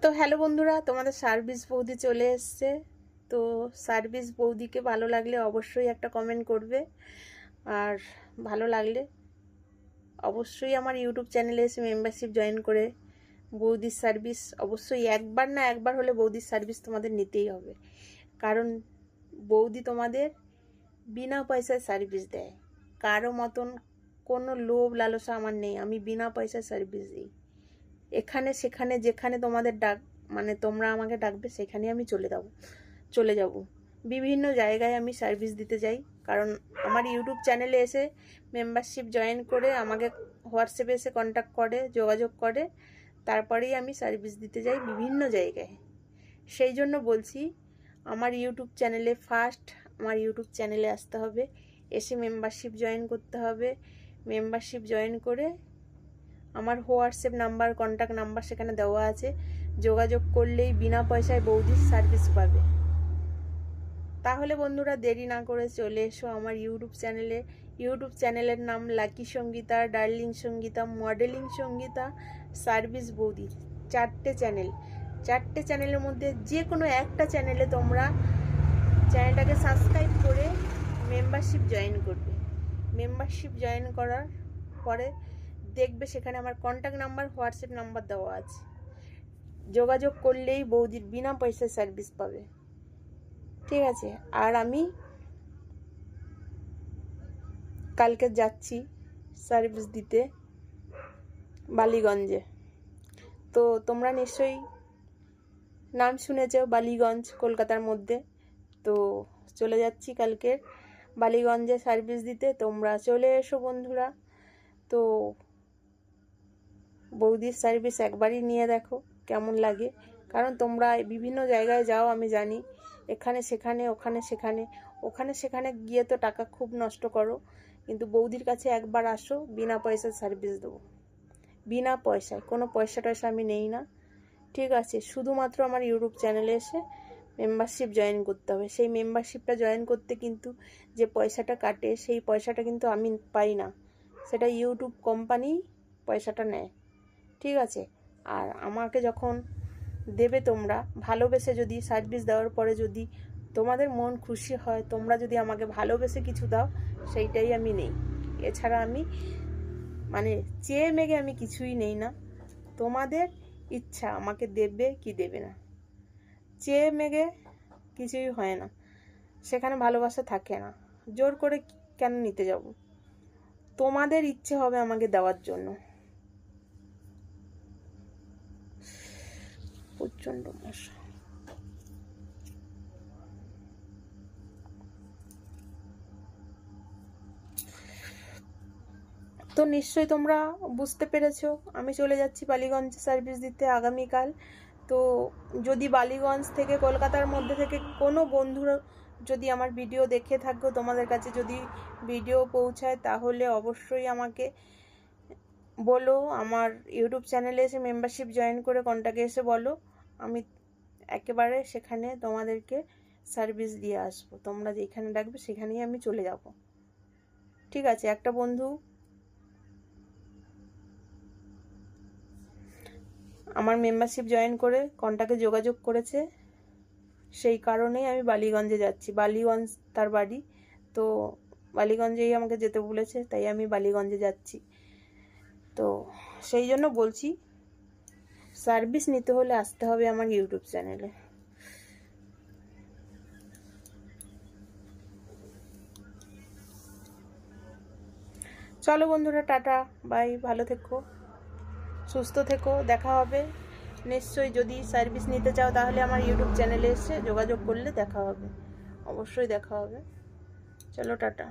তো হ্যালো বন্ধুরা, তোমাদের সার্ভিস বৌদি চলে এসছে। তো সার্ভিস বৌদিকে ভালো লাগলে অবশ্যই একটা কমেন্ট করবে, আর ভালো লাগলে অবশ্যই আমার ইউটিউব চ্যানেলে এসে মেম্বারশিপ জয়েন করে বৌদির সার্ভিস অবশ্যই একবার না একবার হলে বৌদির সার্ভিস তোমাদের নিতেই হবে। কারণ বৌদি তোমাদের বিনা পয়সায় সার্ভিস দেয়। কারো মতন কোনো লোভ লালসা আমার নেই, আমি বিনা পয়সায় সার্ভিস দিই। এখানে সেখানে যেখানে তোমাদের মানে তোমরা আমাকে ডাকবে সেখানে আমি চলে যাব। বিভিন্ন জায়গায় আমি সার্ভিস দিতে যাই, কারণ আমার ইউটিউব চ্যানেলে এসে মেম্বারশিপ জয়েন করে আমাকে হোয়াটসঅ্যাপে এসে কন্ট্যাক্ট করে, যোগাযোগ করে, তারপরেই আমি সার্ভিস দিতে যাই বিভিন্ন জায়গায়। সেই জন্য বলছি, আমার ইউটিউব চ্যানেলে আমার ইউটিউব চ্যানেলে আসতে হবে, এসে মেম্বারশিপ জয়েন করতে হবে। মেম্বারশিপ জয়েন করে আমার হোয়াটসঅ্যাপ নাম্বার, কন্ট্যাক্ট নাম্বার সেখানে দেওয়া আছে, যোগাযোগ করলেই বিনা পয়সায় বৌদির সার্ভিস পাবে। তাহলে বন্ধুরা দেরি না করে চলে এসো আমার ইউটিউব চ্যানেলে। ইউটিউব চ্যানেলের নাম lucky Sangita, darling Sangita, modelling Sangita, service বৌদি। চারটে চ্যানেলের মধ্যে যে কোনো একটা চ্যানেলে তোমরা চ্যানেলটাকে সাবস্ক্রাইব করে মেম্বারশিপ জয়েন করবে। মেম্বারশিপ জয়েন করার পরে দেখবে সেখানে আমার কন্ট্যাক্ট নাম্বার, হোয়াটসঅ্যাপ নাম্বার দেওয়া আছে, যোগাযোগ করলেই বৌদির বিনা পয়সায় সার্ভিস পাবে। ঠিক আছে? আর আমি কালকে যাচ্ছি সার্ভিস দিতে বালিগঞ্জে। তো তোমরা নিশ্চয়ই নাম শুনেছ, বালিগঞ্জ কলকাতার মধ্যে। তো চলে যাচ্ছি কালকে বালিগঞ্জে সার্ভিস দিতে, তোমরা চলে এসো বন্ধুরা। তো বৌদির সার্ভিস একবারই নিয়ে দেখো কেমন লাগে, কারণ তোমরা বিভিন্ন জায়গায় যাও আমি জানি, এখানে সেখানে গিয়ে তো টাকা খুব নষ্ট করো, কিন্তু বৌদির কাছে একবার আসো, বিনা পয়সায় সার্ভিস দেবো। বিনা পয়সায়, কোনো পয়সা টয়সা আমি নেই না। ঠিক আছে? শুধুমাত্র আমার ইউটিউব চ্যানেলে এসে মেম্বারশিপ জয়েন করতে হবে। সেই মেম্বারশিপটা জয়েন করতে কিন্তু যে পয়সাটা কাটে, সেই পয়সাটা কিন্তু আমি পাই না, সেটা ইউটিউব কোম্পানি পয়সাটা নেয়। ঠিক আছে? আর আমাকে যখন দেবে তোমরা ভালোবেসে, যদি সার্ভিস দেওয়ার পরে যদি তোমাদের মন খুশি হয়, তোমরা যদি আমাকে ভালোবেসে কিছু দাও, সেইটাই আমি নেই। এছাড়া আমি মানে চেয়ে মেগে আমি কিছুই নেই না। তোমাদের ইচ্ছা আমাকে দেবে কি দেবে না, চেয়ে মেগে কিছুই হয় না, সেখানে ভালোবাসা থাকে না। জোর করে কেন নিতে যাব? তোমাদের ইচ্ছে হবে আমাকে দেওয়ার জন্য। প্রচন্ড মশা। তো নিশ্চয়ই তোমরা বুঝতে পেরেছো, আমি চলে যাচ্ছি বালিগঞ্জে সার্ভিস দিতে আগামীকাল। তো যদি বালিগঞ্জ থেকে, কলকাতার মধ্যে থেকে কোনো বন্ধুরা যদি আমার ভিডিও দেখে থাকো, তোমাদের কাছে যদি ভিডিও পৌঁছায়, তাহলে অবশ্যই আমাকে বলো, আমার ইউটিউব চ্যানেলে এসে মেম্বারশিপ জয়েন করে কন্ট্যাক্টে এসে বলো, আমি একেবারে সেখানে তোমাদেরকে সার্ভিস দিয়ে আসবো। তোমরা যেখানে ডাকবে সেখানেই আমি চলে যাব। ঠিক আছে? একটা বন্ধু আমার মেম্বারশিপ জয়েন করে কন্ট্যাক্টে যোগাযোগ করেছে, সেই কারণেই আমি বালিগঞ্জে যাচ্ছি। বালিগঞ্জ তার বাড়ি, তো বালিগঞ্জেই আমাকে যেতে বলেছে, তাই আমি বালিগঞ্জে যাচ্ছি। তো সেই জন্য বলছি, সার্ভিস নিতে হলে আসতে হবে আমার ইউটিউব চ্যানেলে। চলো বন্ধুরা, টাটা বাই, ভালো থেকো, সুস্থ থেকো, দেখা হবে নিশ্চয়ই। যদি সার্ভিস নিতে চাও তাহলে আমার ইউটিউব চ্যানেলে এসে যোগাযোগ করলে দেখা হবে, অবশ্যই দেখা হবে। চলো টাটা।